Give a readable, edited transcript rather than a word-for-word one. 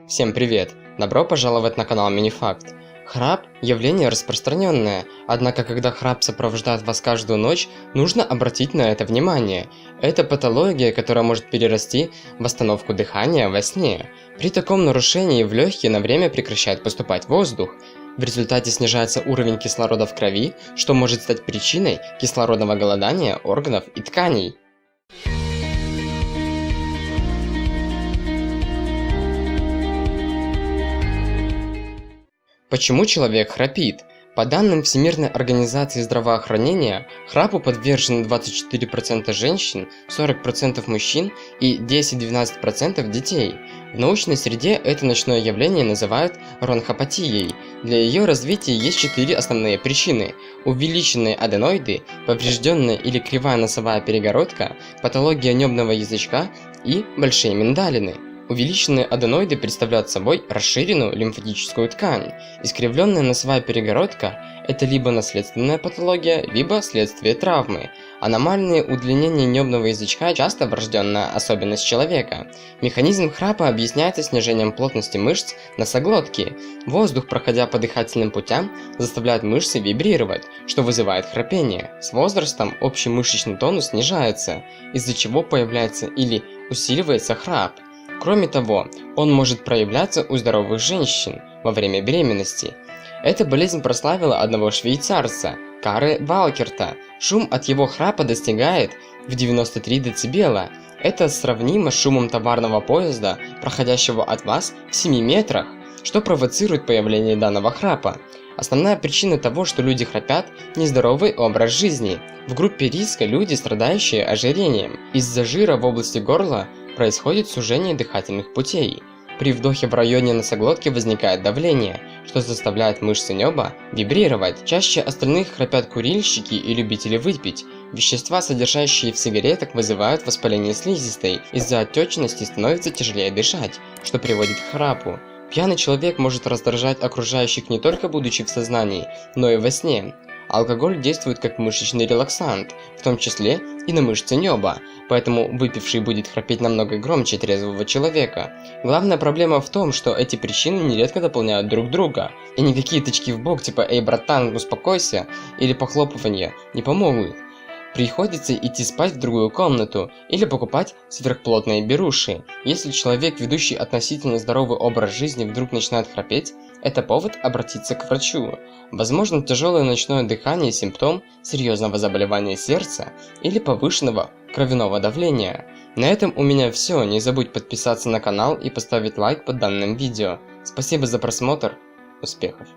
Всем привет! Добро пожаловать на канал Минифакт. Храп – явление распространенное, однако когда храп сопровождает вас каждую ночь, нужно обратить на это внимание. Это патология, которая может перерасти в остановку дыхания во сне. При таком нарушении в легкие на время прекращает поступать воздух. В результате снижается уровень кислорода в крови, что может стать причиной кислородного голодания органов и тканей. Почему человек храпит? По данным Всемирной организации здравоохранения, храпу подвержены 24% женщин, 40% мужчин и 10-12% детей. В научной среде это ночное явление называют ронхопатией. Для ее развития есть 4 основные причины: увеличенные аденоиды, поврежденная или кривая носовая перегородка, патология небного язычка и большие миндалины. Увеличенные аденоиды представляют собой расширенную лимфатическую ткань. Искривленная носовая перегородка – это либо наследственная патология, либо следствие травмы. Аномальное удлинение небного язычка – часто врожденная особенность человека. Механизм храпа объясняется снижением плотности мышц носоглотки. Воздух, проходя по дыхательным путям, заставляет мышцы вибрировать, что вызывает храпение. С возрастом общий мышечный тонус снижается, из-за чего появляется или усиливается храп. Кроме того, он может проявляться у здоровых женщин во время беременности. Эта болезнь прославила одного швейцарца, Каре Валкерта. Шум от его храпа достигает в 93 дБ. Это сравнимо с шумом товарного поезда, проходящего от вас в 7 метрах, что провоцирует появление данного храпа. Основная причина того, что люди храпят – нездоровый образ жизни. В группе риска люди, страдающие ожирением. Из-за жира в области горла происходит сужение дыхательных путей. При вдохе в районе носоглотки возникает давление, что заставляет мышцы неба вибрировать. Чаще остальных храпят курильщики и любители выпить. Вещества, содержащие в сигаретах, вызывают воспаление слизистой. Из-за отечности становится тяжелее дышать, что приводит к храпу. Пьяный человек может раздражать окружающих не только будучи в сознании, но и во сне. Алкоголь действует как мышечный релаксант, в том числе и на мышцы неба, поэтому выпивший будет храпеть намного громче трезвого человека. Главная проблема в том, что эти причины нередко дополняют друг друга, и никакие тычки в бок типа «Эй, братан, успокойся» или похлопывания не помогут. Приходится идти спать в другую комнату или покупать сверхплотные беруши. Если человек, ведущий относительно здоровый образ жизни, вдруг начинает храпеть, это повод обратиться к врачу. Возможно, тяжелое ночное дыхание – симптом серьезного заболевания сердца или повышенного кровяного давления. На этом у меня все. Не забудь подписаться на канал и поставить лайк под данным видео. Спасибо за просмотр. Успехов!